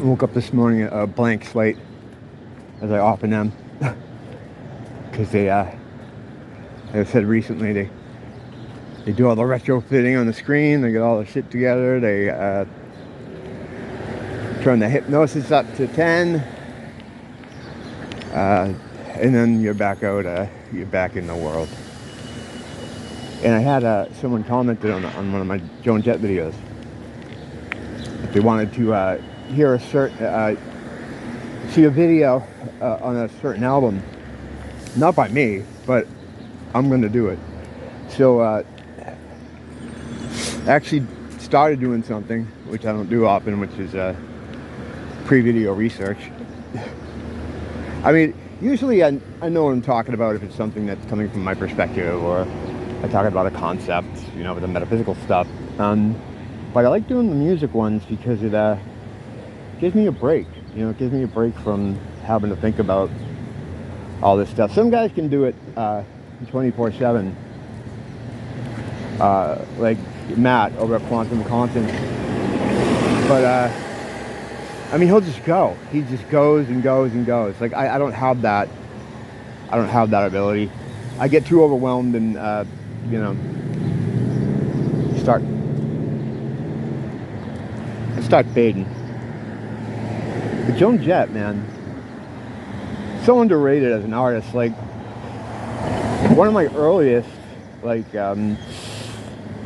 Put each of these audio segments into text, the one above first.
I woke up this morning a blank slate, as I often am, because they, like I said recently, they do all the retrofitting on the screen. They get all the shit together. They turn the hypnosis up to 10, and then you're back out. You're back in the world. And I had someone commented on one of my Joan Jett videos. If they wanted to hear a certain, see a video on a certain album, not by me, but I'm going to do it. So I actually started doing something which I don't do often, which is pre-video research. I mean, usually I know what I'm talking about if it's something that's coming from my perspective, or I talk about a concept, you know, with the metaphysical stuff. But I like doing the music ones because it gives me a break. You know, it gives me a break from having to think about all this stuff. Some guys can do it 24/7, like Matt over at Quantum Content. But I mean, he'll just go. He just goes and goes and goes. Like I don't have that. I don't have that ability. I get too overwhelmed and you know, start fading. But Joan Jett, man, so underrated as an artist. Like one of my earliest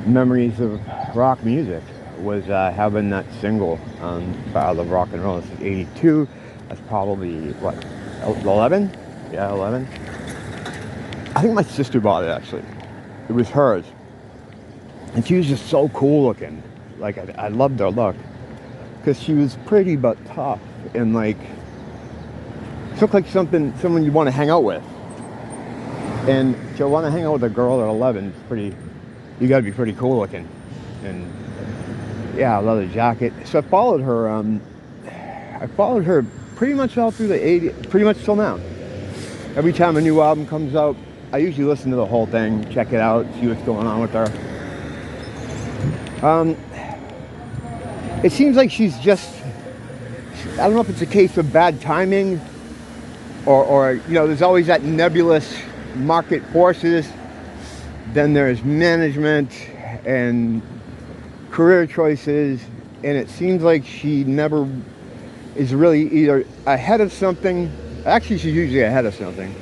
memories of rock music was having that single I Love Rock and Roll. This is 82. That's probably what, 11? Yeah, 11. I think my sister bought it actually. It was hers, and she was just so cool looking. Like I loved her look, because she was pretty but tough, and like she looked like someone you want to hang out with. And to want to hang out with a girl at 11, it's pretty. You got to be pretty cool looking. And yeah, leather jacket. So I followed her. I followed her pretty much all through the 80s, pretty much till now. Every time a new album comes out, I usually listen to the whole thing, check it out, see what's going on with her. It seems like she's just, I don't know if it's a case of bad timing, or you know, there's always that nebulous market forces. Then there's management and career choices, and it seems like she never is really either ahead of something. Actually, she's usually ahead of something,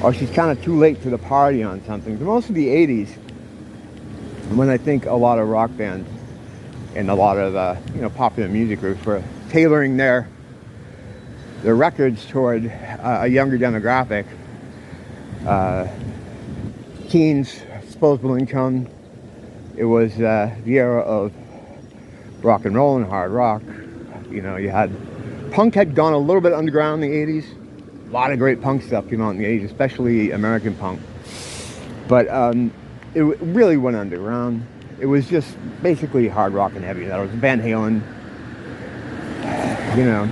or she's kind of too late to the party on something. Most of the 80s, when I think a lot of rock bands and a lot of you know, popular music groups were tailoring their records toward a younger demographic, teens, disposable income. It was the era of rock and roll and hard rock. You know, you had punk had gone a little bit underground in the 80s. A lot of great punk stuff came out in the 80s, especially American punk. But it really went underground. It was just basically hard rock and heavy. That was Van Halen, you know,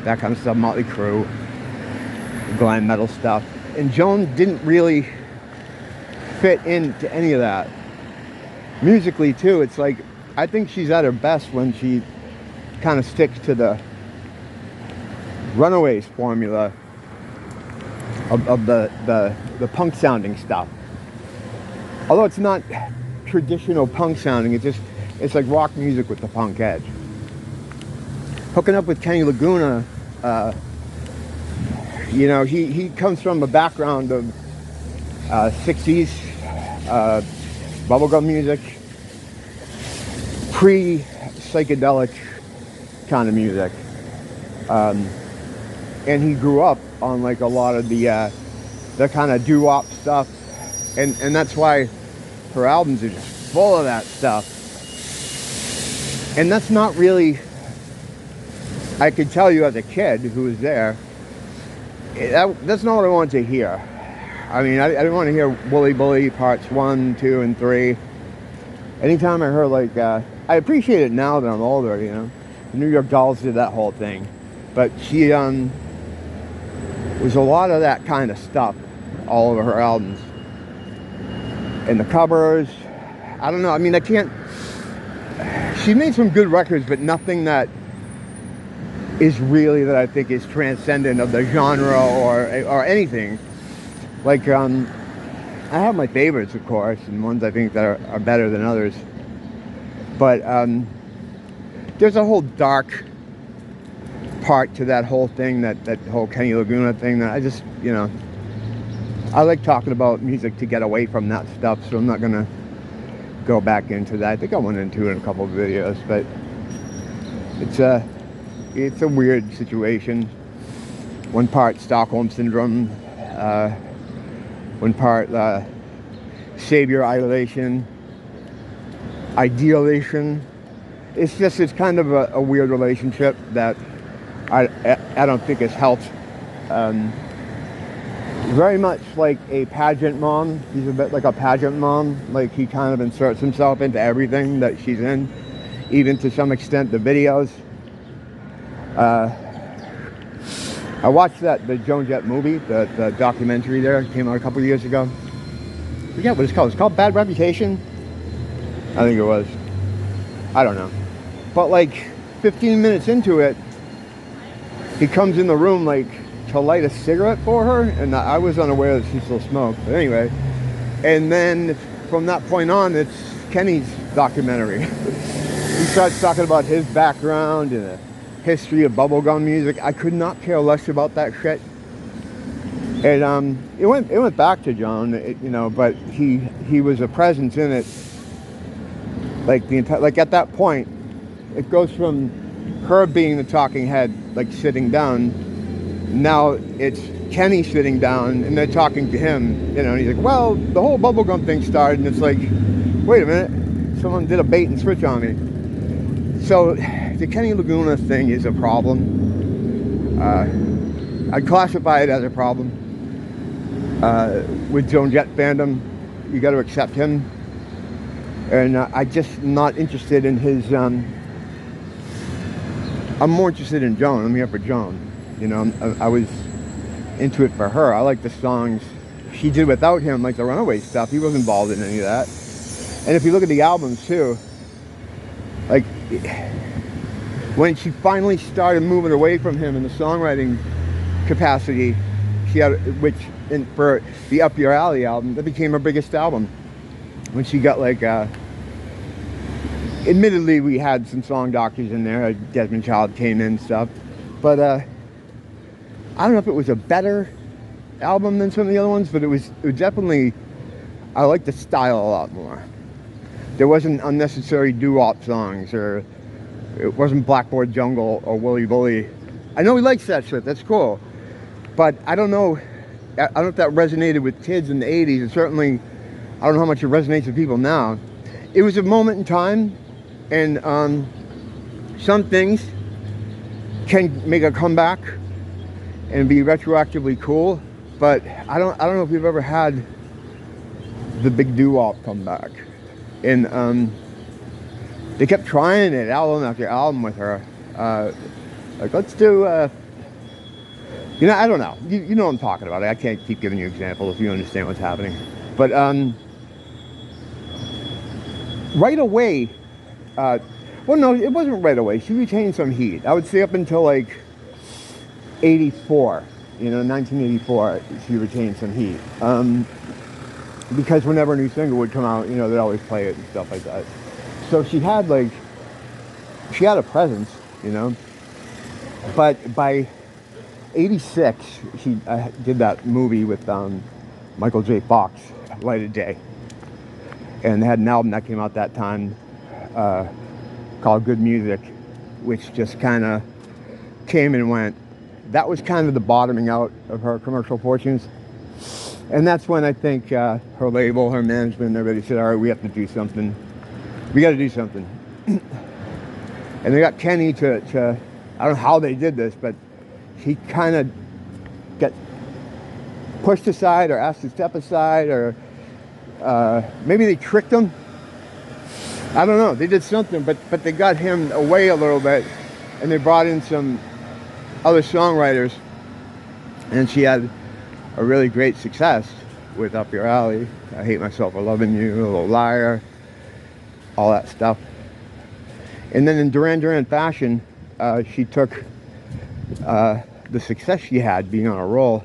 that kind of stuff, Motley Crue, glam metal stuff. And Joan didn't really fit into any of that. Musically too, it's like, I think she's at her best when she kind of sticks to the Runaways formula of the punk sounding stuff. Although it's not traditional punk sounding, it's like rock music with the punk edge. Hooking up with Kenny Laguna, you know, he comes from a background of 60s bubblegum music, pre-psychedelic kind of music, and he grew up on like a lot of the kind of doo-wop stuff, and that's why her albums are just full of that stuff. And that's not really, I could tell you as a kid who was there, that's not what I wanted to hear. I mean, I didn't want to hear Wooly Bully parts 1, 2, and 3. Anytime I heard like, I appreciate it now that I'm older, you know. The New York Dolls did that whole thing. But she was a lot of that kind of stuff all over her albums. And the covers, I don't know, I mean, I can't, she made some good records, but nothing that is really that I think is transcendent of the genre or anything. Like I have my favorites, of course, and ones I think that are better than others. But there's a whole dark part to that whole thing, that whole Kenny Laguna thing, that I just, you know, I like talking about music to get away from that stuff, so I'm not gonna go back into that. I think I went into it in a couple of videos, but it's a weird situation. One part Stockholm Syndrome, one part savior ideation. It's kind of a weird relationship that I don't think has helped. Very much like a pageant mom. He's a bit like a pageant mom. Like, he kind of inserts himself into everything that she's in, even to some extent the videos. I watched the Joan Jett movie, the documentary there. It came out a couple of years ago. I forget what it's called. It's called Bad Reputation, I think it was. I don't know. But like 15 minutes into it, he comes in the room like to light a cigarette for her, and I was unaware that she still smoked. But anyway, and then from that point on, it's Kenny's documentary. He starts talking about his background and the history of bubblegum music. I could not care less about that shit. And it went back to Joan, you know, but he was a presence in it. Like the entire, like at that point, it goes from her being the talking head, like sitting down. Now it's Kenny sitting down and they're talking to him, you know, and he's like, well, the whole bubblegum thing started, and it's like, wait a minute, someone did a bait and switch on me. So the Kenny Laguna thing is a problem. I'd classify it as a problem. With Joan Jett fandom, you got to accept him. And I'm just not interested in his, I'm more interested in Joan. I'm here for Joan. You know, I was into it for her. I like the songs she did without him, like the Runaway stuff. He wasn't involved in any of that. And if you look at the albums too, like when she finally started moving away from him in the songwriting capacity, she had, for the Up Your Alley album, that became her biggest album. When she got like, admittedly we had some song doctors in there, Desmond Child came in and stuff, but I don't know if it was a better album than some of the other ones, but it was definitely, I liked the style a lot more. There wasn't unnecessary doo-wop songs, or it wasn't Blackboard Jungle or Wooly Bully. I know he likes that shit, that's cool, but I don't know if that resonated with kids in the 80s, and certainly I don't know how much it resonates with people now. It was a moment in time, and some things can make a comeback and be retroactively cool, but I don't know if we've ever had the big doo-wop comeback. And they kept trying it album after album with her. Like, let's do you know, I don't know. You know what I'm talking about. I can't keep giving you examples if you understand what's happening. But right away, well, no, it wasn't right away. She retained some heat. I would say up until like 84, you know, 1984, she retained some heat. Because whenever a new single would come out, you know, they'd always play it and stuff like that. So she had a presence, you know. But by 86, she did that movie with Michael J. Fox, Light of Day. And they had an album that came out that time called Good Music, which just kind of came and went. That was kind of the bottoming out of her commercial fortunes. And that's when I think her label, her management, everybody said, all right, we have to do something. We got to do something. And they got Kenny to, I don't know how they did this, but he kind of got pushed aside or asked to step aside, or maybe they tricked him. I don't know. They did something, but they got him away a little bit, and they brought in some other songwriters, and she had a really great success with Up Your Alley, I Hate Myself for Loving You, A Little Liar, all that stuff. And then in Duran Duran fashion, she took the success she had being on a roll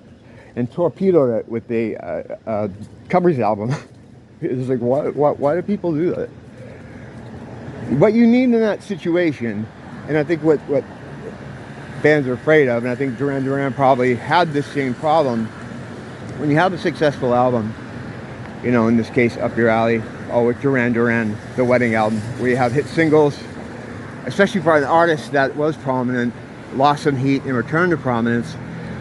and torpedoed it with a covers album. It's like, why do people do that? What you need in that situation, and I think what bands are afraid of, and I think Duran Duran probably had this same problem, when you have a successful album, you know, in this case, Up Your Alley, or with Duran Duran, the Wedding album, where you have hit singles, especially for an artist that was prominent, lost some heat and returned to prominence.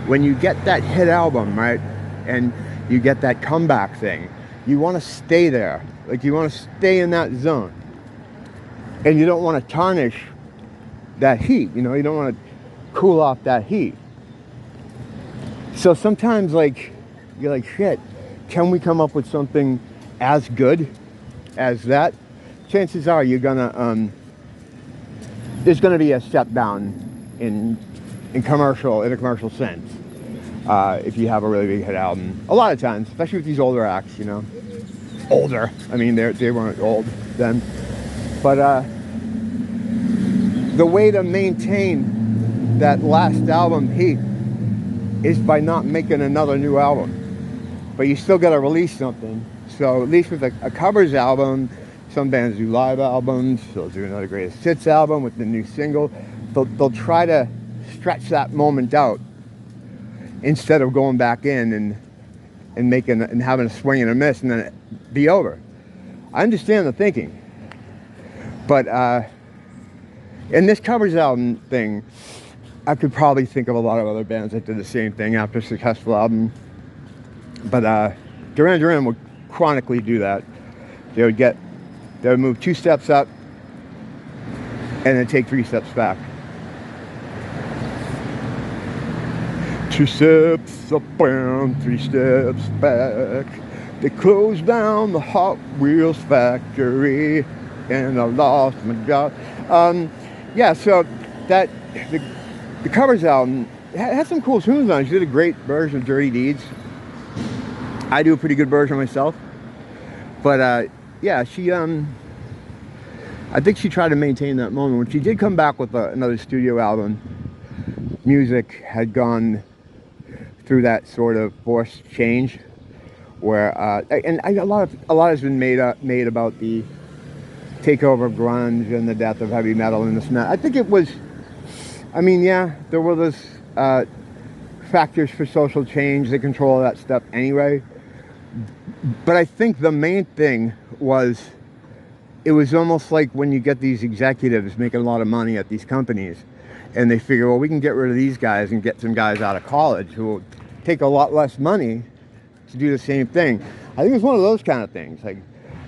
When you get that hit album, right, and you get that comeback thing, you want to stay there. Like, you want to stay in that zone. And you don't want to tarnish that heat, you know, you don't want to cool off that heat. So sometimes, like, you're like, shit, can we come up with something as good as that? Chances are you're gonna, there's gonna be a step down in a commercial sense. If you have a really big hit album, a lot of times, especially with these older acts, you know, older. I mean, they weren't old then, but the way to maintain that last album heat is by not making another new album. But you still got to release something. So at least with a covers album, some bands do live albums. They'll do another greatest hits album with the new single. They'll try to stretch that moment out instead of going back in and having a swing and a miss and then it be over. I understand the thinking, but in this covers album thing, I could probably think of a lot of other bands that did the same thing after a successful album. But Duran Duran would chronically do that. They would move 2 steps up and then take 3 steps back. 2 steps up and 3 steps back. They closed down the Hot Wheels factory and I lost my job. Yeah, so that the covers album had some cool tunes on it. She did a great version of Dirty Deeds. I do a pretty good version myself, but yeah, she I think she tried to maintain that moment. When she did come back with another studio album, music had gone through that sort of forced change, where a lot has been made about the takeover of grunge and the death of heavy metal and this and that. I think it was, I mean, yeah, there were those factors for social change that control that stuff anyway. But I think the main thing was, it was almost like when you get these executives making a lot of money at these companies, and they figure, well, we can get rid of these guys and get some guys out of college who will take a lot less money to do the same thing. I think it's one of those kind of things. Like,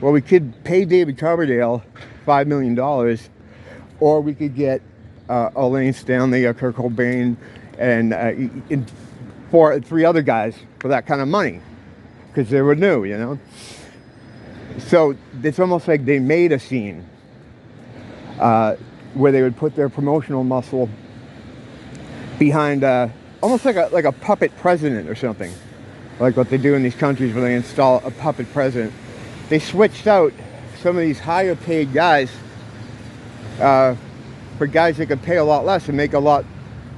well, we could pay David Coverdale $5 million, or we could get Elaine Stanley, Kurt Cobain, and 3 other guys for that kind of money, because they were new, you know. So it's almost like they made a scene where they would put their promotional muscle behind almost like a puppet president or something, like what they do in these countries where they install a puppet president. They switched out some of these higher paid guys for guys they could pay a lot less and make a lot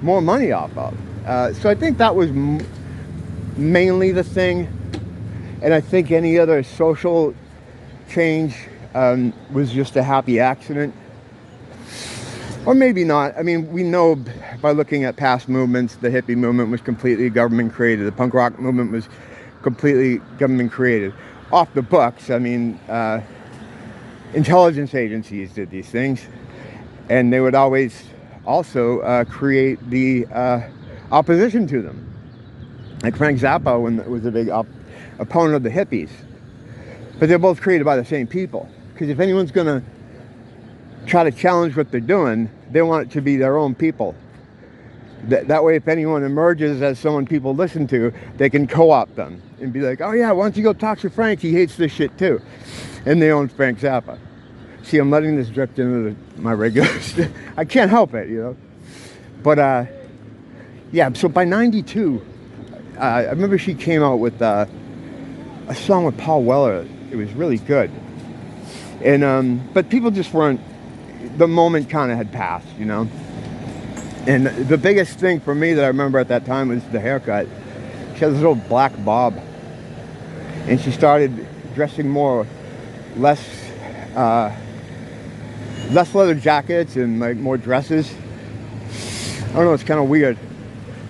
more money off of. So I think that was mainly the thing. And I think any other social change was just a happy accident. Or maybe not. I mean, we know by looking at past movements, the hippie movement was completely government created. The punk rock movement was completely government created. Off the books, I mean, intelligence agencies did these things. And they would always also create the opposition to them. Like Frank Zappa was a big opponent of the hippies. But they're both created by the same people. Because if anyone's going to try to challenge what they're doing, they want it to be their own people. That way, if anyone emerges as someone people listen to, they can co-opt them and be like, oh yeah, why don't you go talk to Frank? He hates this shit too. And they own Frank Zappa. See, I'm letting this drift into my regular stuff. I can't help it, you know. But yeah, so by 92, I remember she came out with a song with Paul Weller. It was really good. And but people just weren't, the moment kind of had passed, you know. And the biggest thing for me that I remember at that time was the haircut. She had this little black bob, and she started dressing more, less, less leather jackets and like more dresses. I don't know, it's kind of weird.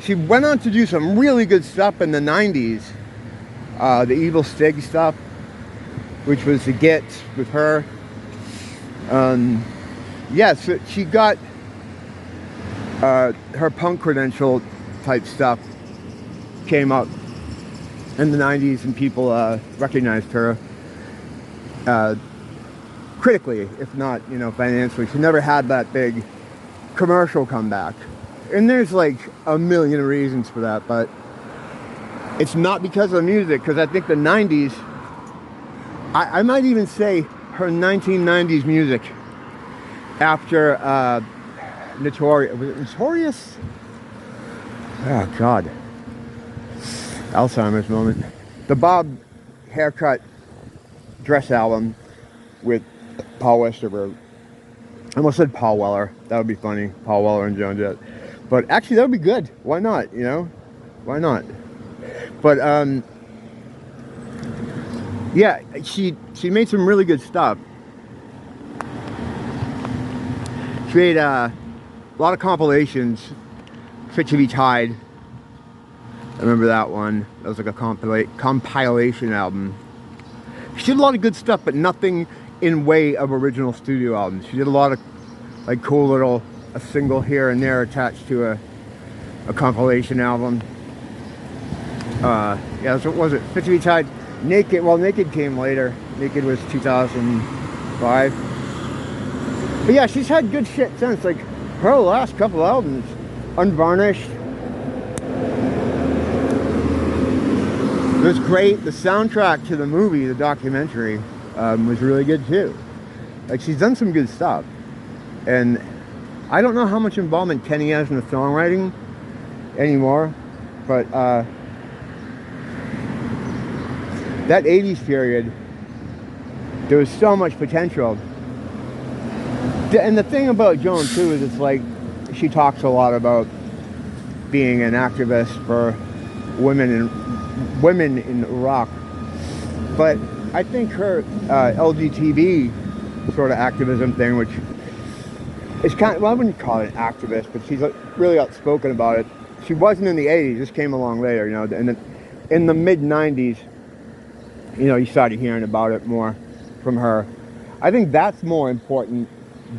She went on to do some really good stuff in the 90s. The Evil Stig stuff, which was the Get with her. Yeah, so she got her punk credential type stuff came up in the 90s, and people recognized her critically, if not, you know, financially. She never had that big commercial comeback. And there's like a million reasons for that, but it's not because of the music, because I think the 90s, I might even say her 1990s music after Notorious, was it Notorious? Oh God, Alzheimer's moment. The Bob haircut dress album with Paul Westerberg. I almost said Paul Weller. That would be funny. Paul Weller and Joan Jett. But actually, that would be good. Why not? You know, why not? But yeah, she made some really good stuff. She made a lot of compilations. Fit to Be Tied. I remember that one. That was like a compilation album. She did a lot of good stuff, but nothing in way of original studio albums. She did a lot of like cool little, a single here and there attached to a compilation album. Yeah, so what was it? Fit to Be Tied. Naked, well, Naked came later. Naked was 2005. But yeah, she's had good shit since. Like her last couple albums, Unvarnished, it was great. The soundtrack to the movie, the documentary, was really good too. Like she's done some good stuff. And I don't know how much involvement Kenny has in the songwriting anymore, but that 80s period, there was so much potential. And the thing about Joan too is it's like she talks a lot about being an activist for women in rock, but I think her LGTB sort of activism thing, which is kind of, well, I wouldn't call it an activist, but she's really outspoken about it. She wasn't in the 80s. This came along later, you know. And in the mid 90s, you know, you started hearing about it more from her. I think that's more important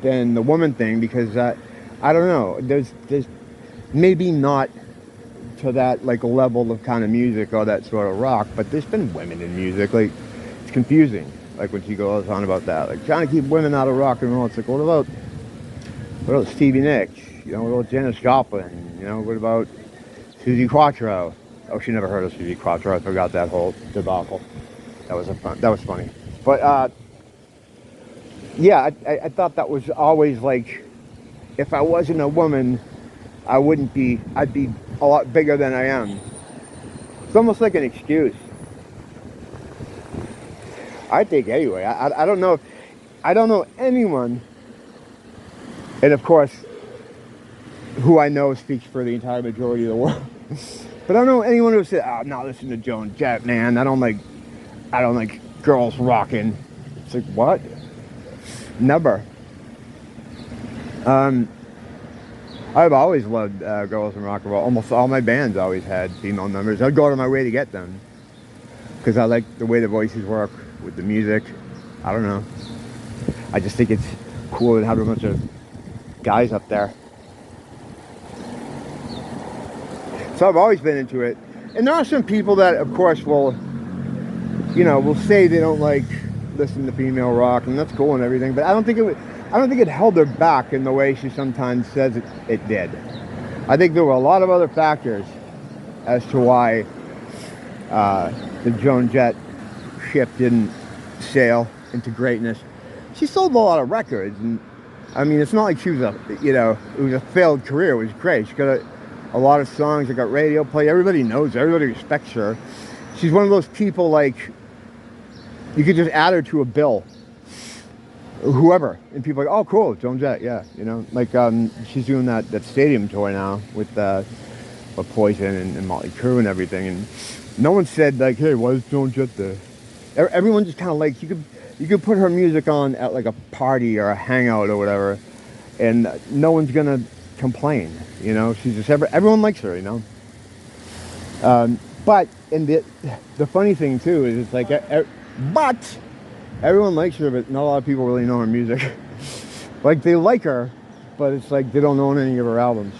than the woman thing, because I don't know, there's maybe not to that like level of kind of music or that sort of rock, but there's been women in music. Like it's confusing, like when she goes on about that, like trying to keep women out of rock and roll. It's like, what about Stevie Nicks, you know, what about Janis Joplin, you know, what about Suzi Quatro? Oh, she never heard of Suzi Quatro. I forgot that whole debacle. That was funny. But yeah, I thought that was always like, if I wasn't a woman, I'd be a lot bigger than I am. It's almost like an excuse, I think, anyway. I don't know anyone, and of course, who I know speaks for the entire majority of the world, but I don't know anyone who said, "Oh, not listen to Joan Jett, man. I don't like girls rocking." It's like, what? Never. I've always loved girls in rock and roll. Almost all my bands always had female members. I'd go out of my way to get them, because I like the way the voices work with the music. I don't know. I just think it's cool to have a bunch of guys up there. So I've always been into it. And there are some people that, of course, will say they don't like listen to female rock, and that's cool and everything. But I don't think it held her back in the way she sometimes says it did. I think there were a lot of other factors as to why the Joan Jett ship didn't sail into greatness. She sold a lot of records, and I mean, it's not like she was it was a failed career. It was great. She got a lot of songs that got radio play. Everybody knows her. Everybody respects her. She's one of those people, like, you could just add her to a bill. whoever, and people are like, oh, cool, Joan Jett, yeah, you know, like she's doing that stadium tour now with Poison and Motley Crue and everything, and no one said like, hey, why is Joan Jett there? Everyone just kind of like, you could put her music on at like a party or a hangout or whatever, and no one's gonna complain, you know. She's just everyone likes her, you know. But and the funny thing too is it's like, but everyone likes her, but not a lot of people really know her music. Like they like her, but it's like they don't own any of her albums.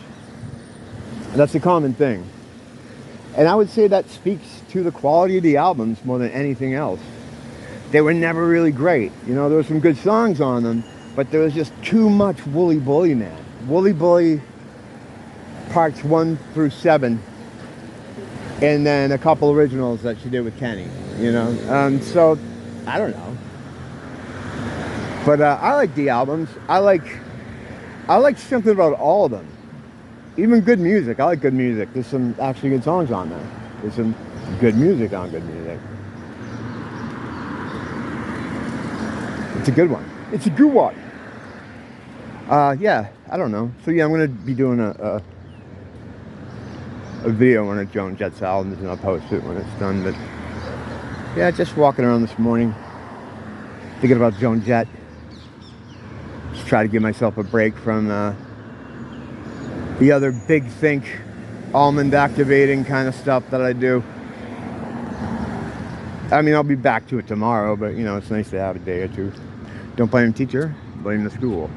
That's a common thing. And I would say that speaks to the quality of the albums more than anything else. They were never really great. You know, there were some good songs on them, but there was just too much Wooly Bully, man. Wooly Bully parts 1 through 7, and then a couple originals that she did with Kenny, you know. So, I don't know. But I like the albums. I like something about all of them. Even good music. I like good music. There's some actually good songs on there. There's some good music on good music. It's a good one. It's a good one. Yeah, I don't know. So yeah, I'm gonna be doing a video on a Joan Jett's album, and I'll post it when it's done. But yeah, just walking around this morning, thinking about Joan Jett. Just try to give myself a break from the other big think, almond activating kind of stuff that I do. I mean, I'll be back to it tomorrow, but you know, it's nice to have a day or two. Don't blame the teacher, blame the school.